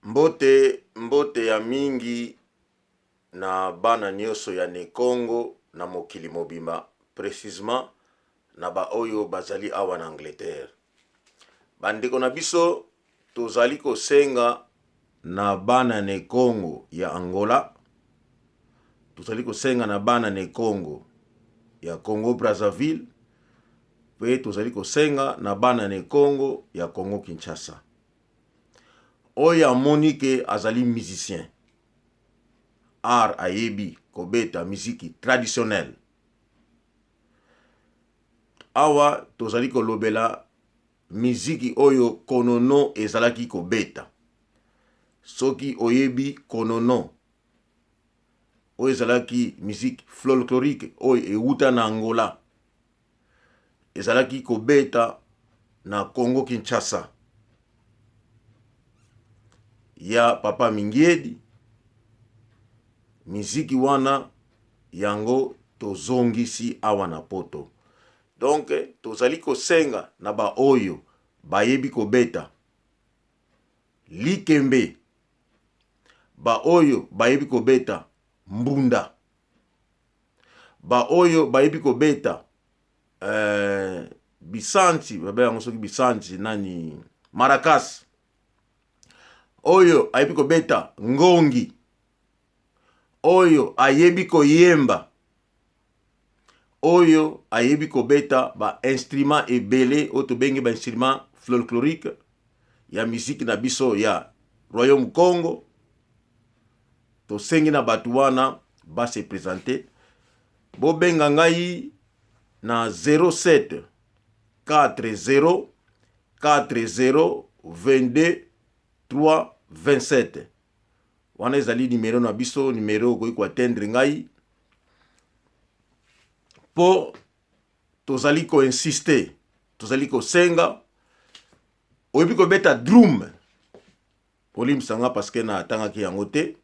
Mbote ya mingi na bana nyonso ya ne Congo na mokili mobimba, précisément na ba oyo bazali awa na Angleterre. Bandeko na biso tozali kosenga na bana ne Congo ya Angola, tozali kosenga na bana ne Congo ya Congo Brazzaville, pe tozali kosenga na bana ne Congo ya Congo Kinshasa. Oya Monique azali musicien, art ayebi kobeta miziki traditionnel. Awa tozali kolobela miziki oyo konono ezalaki kobeta. Soki oyebi konono oyo ezalaki miziki folklorique oyo euta na Angola, ezalaki kobeta na Congo Kinshasa ya Papa Mingiedi. Miziki wana yango tozongisi awa na poto. Donc tozali kosenga na ba oyo bayebi kobeta likembe, ba oyo bayebi kobeta mbunda, ba oyo bayebi kobeta bisanti, babe yango soki bisanti nani maracas, oyo ayebi kobeta ngongi, oyo ayebi koyemba, oyo ayebi kobeta ba instrument ebele oto bengi ba instrument folklorique ya musique na biso ya Royaume Congo. To sengi na batu wana ba se présenter. Bo benga ngai na 07 40 40 22 327. Wana ezali numéro na biso, numéro koyi ko atteindre ngai. Po tozali ko insister, tozali ko senga oyebi ko beta drum. Olimsanga parce que na tanga ki yango te.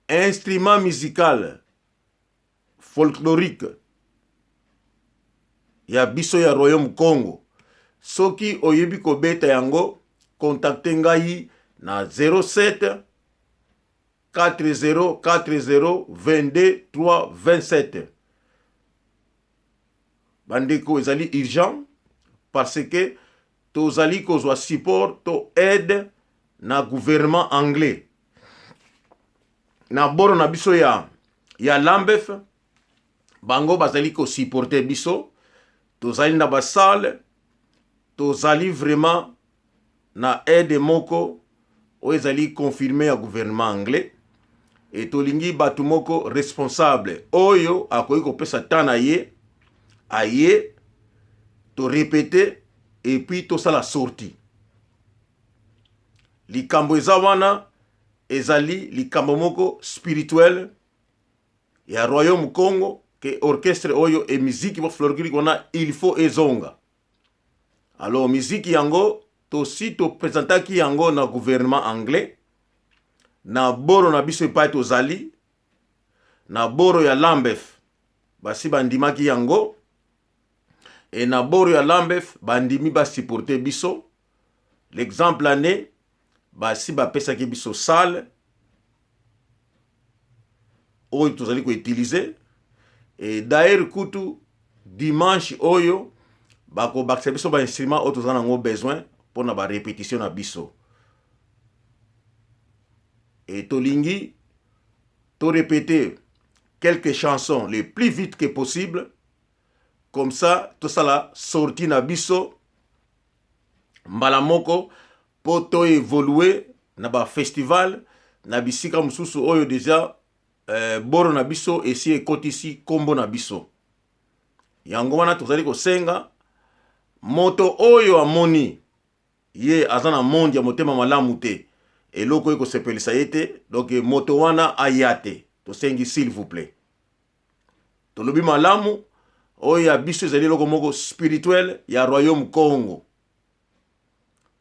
Instrument musical folklorique ya biso ya Royaume Congo. Soki oyebi ko beta yango, contacte ngai na 07 40 40 22 327. Bandeko ezali urgent parce que tozali kozwa support to aide na gouvernement anglais. Na boro na biso ya Lambeth, bango bazali ko supporter biso. Tozali na basale, tozali vraiment na aide moko oyo ezali confirmé ya gouvernement anglais. Et tolingi batu moko responsable oyo akoki kopesa tana ye aye to répéter et puis to sala sortie. Likambo eza wana ezali likambo moko spirituel ya Royaume Congo ke orchestre oyo e miziki bo folklorique wana il faut ezonga. Alors miziki yango to si to presentaki yango na gouvernement anglais. Na boro na biso epai tozali na boro ya Lambeth basi bandimaki yango, et na boro ya Lambeth bandimi ba supporter biso. L'exemple ane basi bapesaki biso salle oyo tozali ko utiliser, et d'ailleurs kutu dimanche oyo bako bakisa biso ba instrument oyo tozana ngo besoin pour na ba répétition na biso. Et tolingi to répéter quelques chansons les plus vite que possible, comme ça tout ça la sortie na biso mbala moko po to évoluer na ba festival na bisika mususu oyo déjà boro na biso esi ekotisi kombo na biso. Yango wana tozali kosenga moto oyo amoni ye azana mondi ya motema malamu te eloko eko sepelisa yete, donc moto wana ayate to sengi s'il vous plaît. To lobi malamu oyo ya biso ezali eloko moko spirituel ya Royaume Congo.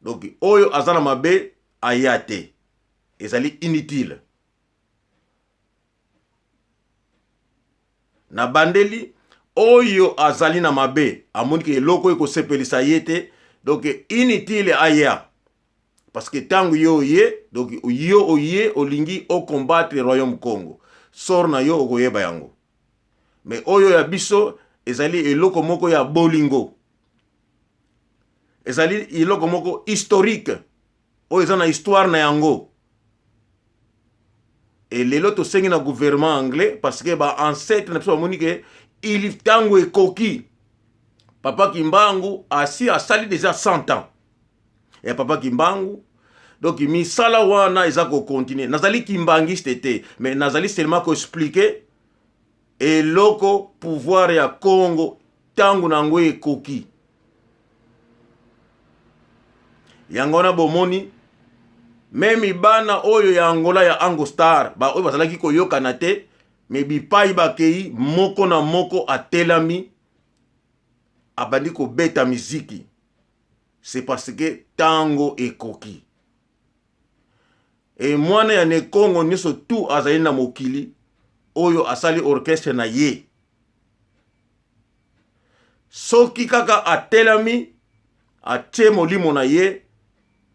Donc oyo azana mabe ayate ezali inutile. Na bandeli oyo azali na mabe amoni ke eloko eko sepelisa yete, donc inutile aya. parce que tango yo ye donc yo oye olingi o combattre le royaume Congo sor na yo okoyeba yango mais oyo ya biso ezali eloko moko ya bolingo ezali eloko moko historique oyo eza na histoire na yango et lelo tosengi na gouvernement anglais parce que ba ancêtre na biso bamoni ke il tango ekoki Papa Kimbangu asali déjà 100 ans et Papa Kimbangu donc misala wana ezako continuer nazali kimbangiste te mais nazali seulement ko expliquer et loko pouvoir ya Congo tangu nango ekoki yango na bomoni même bana oyo ya Angola ya Angostar ba oyo bazalaki koyokana te mais bipai bakei moko na moko atelami abandi ko beta miziki c'est parce que tango ekoki et mwana ya ne Congo nyonso tout azali na mokili oyo asali orchestre na ye soki kaka atelami atie molimo na ye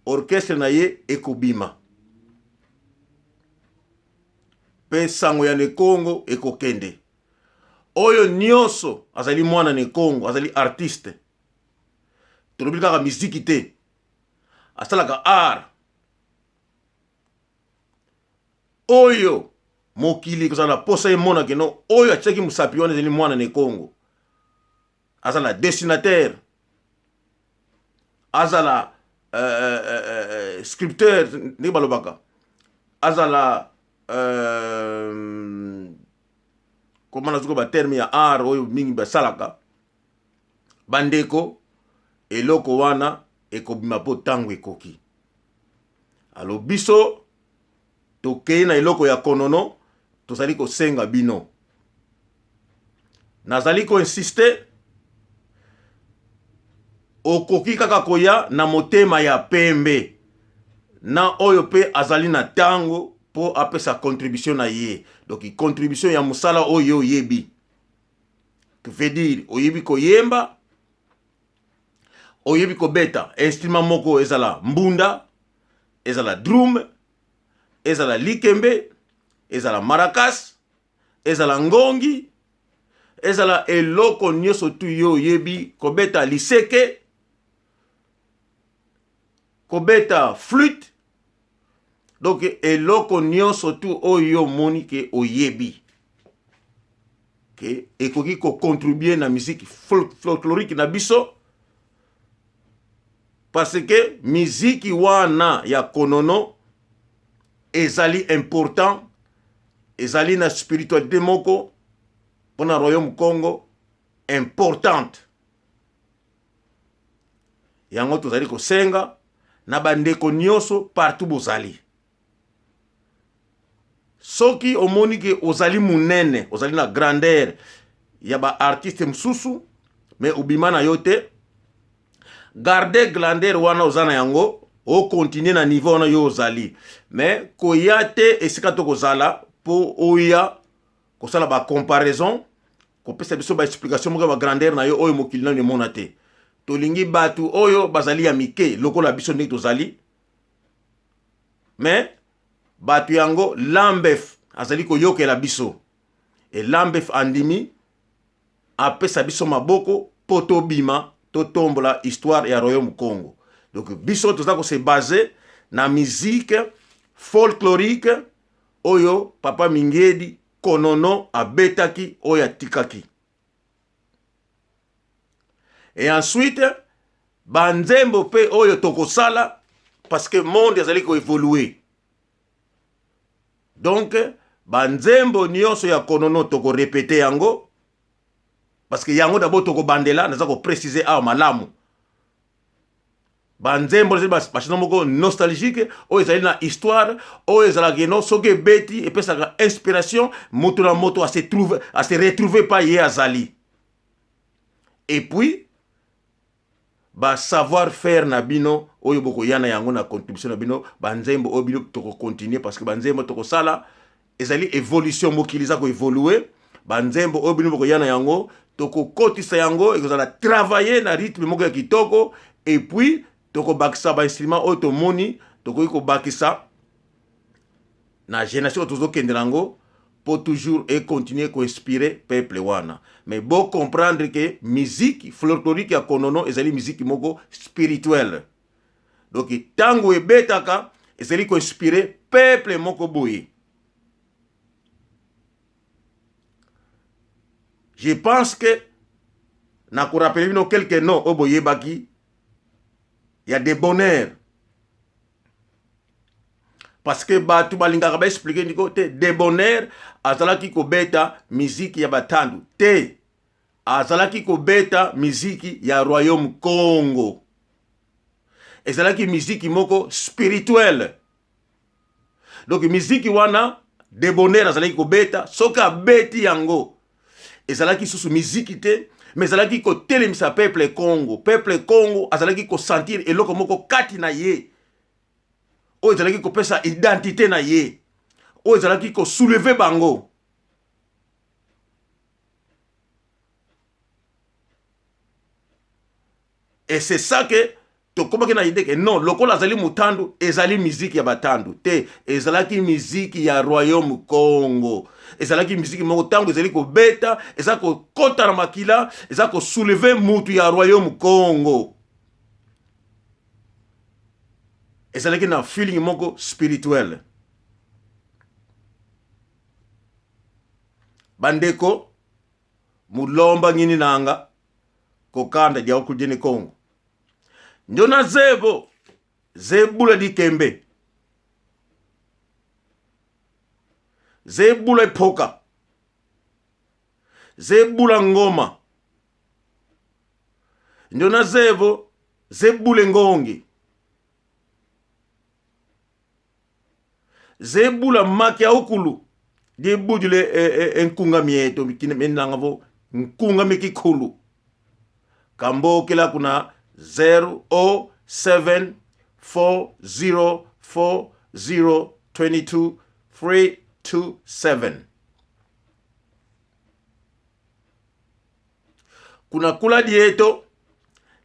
orchestre na ye ekobima pe sango ya ne Congo ekokende oyo nyonso azali mwana ne Congo azali artiste tolobi kaka miziki te asalaka art oyo mokili kozala posa ye mona keno oyo atiaki musapi wana ezali mwana ne Congo azala dessinateur azala sculpteur ndenge balobaka azala comment nazuko ba terme ya art oyo mingi basalaka bandeko eloko wana ekobima po tango ekoki alo biso tokei na eloko ya konono tozali kosenga bino nazali ko insister okoki kaka koya na motema ya pembe na oyo pe azali na tango po apesa contribution na ye donc contribution ya musala oyo oyebi que veut dire oyebi koyemba oyebi kobeta instrument moko ezala mbunda ezala drum ezala likembe ezala maracas ezala ngongi ezala eloko nyonso tu yo oyebi kobeta liseke kobeta flûte donc eloko nyonso tu oyo moni ke oyebi ke ekoki ko contribuer na musique folklorique na biso parce que musique wana ya konono ezali important ezali na spiritualité moko pona royaume Congo importante yango tozali kosenga na bandeko nyonso partout bozali soki omoni ke ozali munene ozali na grandeur ya ba artiste msusu mais ubima na yo te garder grandeur wana ozana yango o continuer na niveau wana yo ozali mais koya te esika to kozala po oya kosala ba comparaison kopesa biso ba explication moko ba grandeur na yo oyo mokili na mona te tolingi batu oyo bazali ya mike lokola biso ndenge tozali mais batu yango Lambef azali koyokela biso et Lambef andimi apesa biso maboko po tobima totombola histoire ya royaume Congo donc biso toza ko se baser na musique folklorique oyo Papa Mingedi konono abetaki oyo atikaki et ensuite banzembo pe oyo tokosala parce que monde azali ko évoluer donc banzembo nyonso ya konono toko répéter yango parce que yango d'abord toko bandela naza ko préciser a malamu banzembo zeli bachino moko nostalgique oyo ezali na histoire oyo ezala geno soke beti epesaka inspiration moto na moto a se retrouver pa ye azali et puis ba savoir faire na bino oyo boko yana yango na contribution na bino banzembo oyo bino toko continuer parce que banzembo toko sala ezali évolution mokiliza ko évoluer banzembo oyo bino boko yana yango toko kotisa yango ekozala travailler na rythme moko ya kitoko et puis toko bakisa ba instrument oyo tomoni tokoki kobakisa na génération tozokende nango pour toujours et continuer inspirer peuple wana. Mais bon comprendre que musique folklorique ya konono ezali musique moko spirituelle. Donc tango ebetaka ezali inspirer peuple moko boye. Je pense que na ko rappeler bino quelques noms au boye baki. Il y a des bonheurs. Parce que batu balingaka ba expliquer ni côté des bonheurs azalaki ko beta musique ya batandu te azalaki ko beta musique ya royaume Congo ezalaki musique moko spirituelle. Donc musique wana des bonheurs azalaki ko beta soka beti yango ezalaki susu musique te mais ezalaki ko telemisa peuple Congo azalaki ko sentir eloko moko kati na ye oyo ezalaki kopesa identité na ye oyo ezalaki ko soulever bango. Et c'est ça que tokomaki na idée que non lokola azali mutandu ezali musique ya batandu te ezalaki musique ya royaume Congo ezalaki musique moko tango ezali ko beta ezali ko kota na makila ezali ko soulever mutu ya royaume Congo ezalaki na feeling moko spirituel. Bandeko mulomba ngini nanga kokanda dia okujeni Congo njona zebo zebula dikembe zebula ipoka zebula ngoma njona zebo zebule ngongi zebula makia ukulu dibudile enkunga mieto mikine menangavo nkunga mikikulu kambo kila kuna 007404022 kuna kula dieto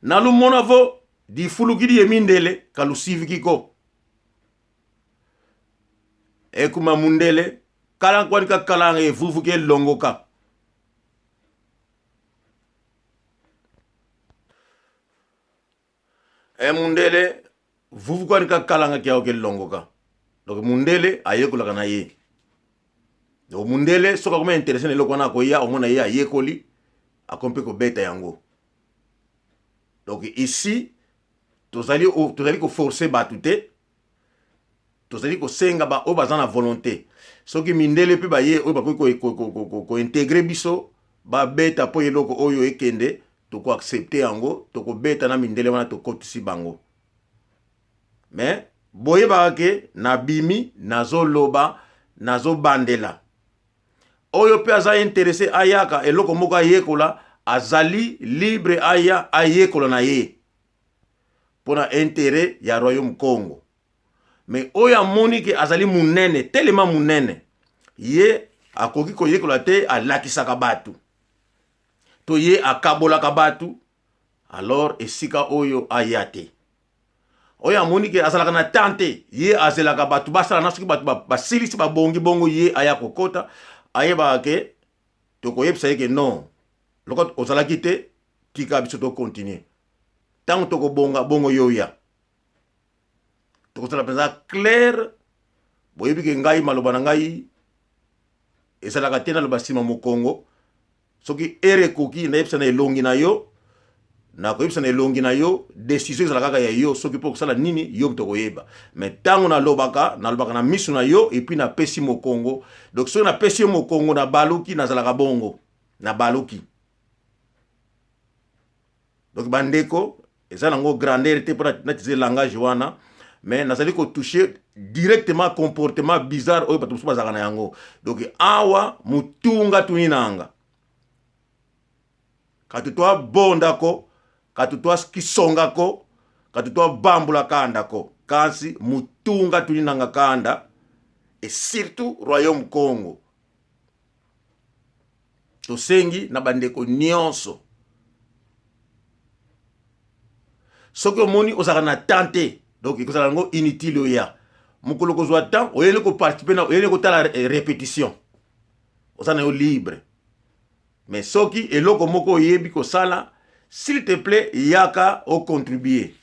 nalumonavo difulukidi yemindele kalusivikiko ekuma mundele kalan kwani ka kalanga e vuvuke longoka mundele vuvu kwani ka kalanga kia oke longoka. Donc mundele ayekola kana ye. Donc mundele soka kuma intéressé ne lokwana ko ya omona ye ayekoli akompe ko beta yango. Donc ici tozali ko forcer batute tozali ko senga ba obazana volonté soki mindele pe ba ye o ba ko intégrer biso ba beta po yeloko oyo ekende toko accepter yango toko beta na mindele wana to kotisi bango. Mais boye ba ke na bimi nazo loba nazo bandela oyo pe aza intéressé ayaka eloko moko ayekola azali libre aya ayekola na ye pona intérêt ya royaume Congo. Mais oya monike azali munene tellement munene ye akoki ko yekola te alakisaka batu to ye akabola kabatu alors esika oyo ayate oya monike azalaka na tante ye azelaka batu basala na soki batu basilisi babongi bongo ye aya kokota ayeba ke toko yebisa yeke non loko ozalaki te tika biso to continuer tango toko bonga bongo yoya toko sala penza clair boyebi ke ngai maloba na ngai ezalaka te na loba sima mokongo soki ere koki na yebisa na elongi na yo na koyebisa na elongi na yo décision ezalaka kaka ya yo soki po kosala nini yo toko yeba. Mais tango na lobaka na misu na yo et puis na pesi mokongo donc soki na pesi mokongo na baluki nazalaka bongo na baluki. Donc bandeko eza nango grandeur te pour na tiser langage wana mais nazali ko toucher directement comportement bizarre oyo batu bazaka na yango. Donc awa mutunga tuninanga katutwa bondako katutwa kisongako katutwa bambula kandako kasi mutunga tuninanga kanda et surtout royaume Congo tosengi na bandeko nyonso soki omoni ozaka na tante donc ekozala yango inutile oya mokolo kozwa temps oyeli koparticipe na oyeli kotala répétition oza na yo libre mais soki eloko moko oyebi kosala s'il te plaît yaka ocontribuer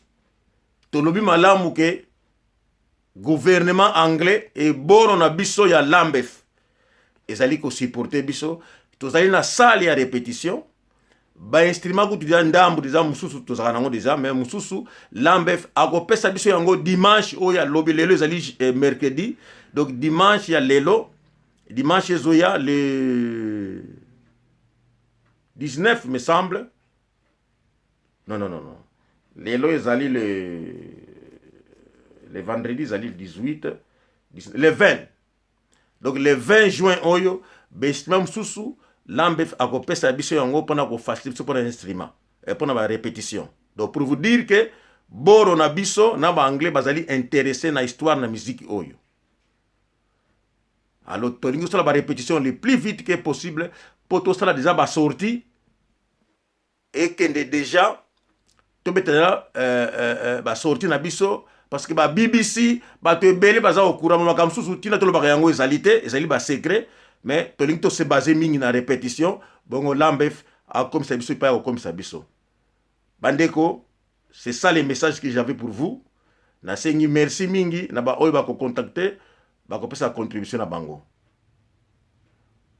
tolobi malamu ke gouvernement anglais eboro na biso ya lambef ezali kosupporte biso tozali na salle ya répétition bainstrument kutu deja ndambu deja mosusu tozalaka nango deja mais mosusu lambef akopesa biso yango dimanche oyo ya lobi lelo ezali mercredi donc dimanche ya lelo dimanche ezoya le 19 me semble non lelo ezali le vendredi ezali le 18 le 20 donc le 20 juin oyo bainstrument mosusu lambef akopesa biso yango mpona kofacilite biso mpona instrument mpona barépétition donc pour vous dire que boro na biso na baanglais bazali intéressé na histoire na musique oyo alors tolingi osala barépétition le plus vite que possible mpo tosala déjà basorti ekende déjà tobetela basorti na biso parce que ba BBC bato ebele baza kokurama makambo mosusu ntina tolobaka yango ezali te ezali basecret mais tolingi tose base mingi na répétition bongo lambef akomisa biso epai ya kokomisa biso bandeko c'est ça les messages que j'avais pour vous nasengi merci mingi na baoyo bakocontacte bakopesa contribution na bango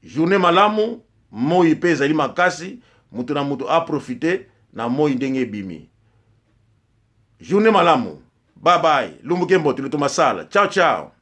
journée malamu moi mpe ezali makasi mutu na mutu aprofite na moi ndenge ebimi journée malamu bye bye lumbuke mbote luto masala ciao ciao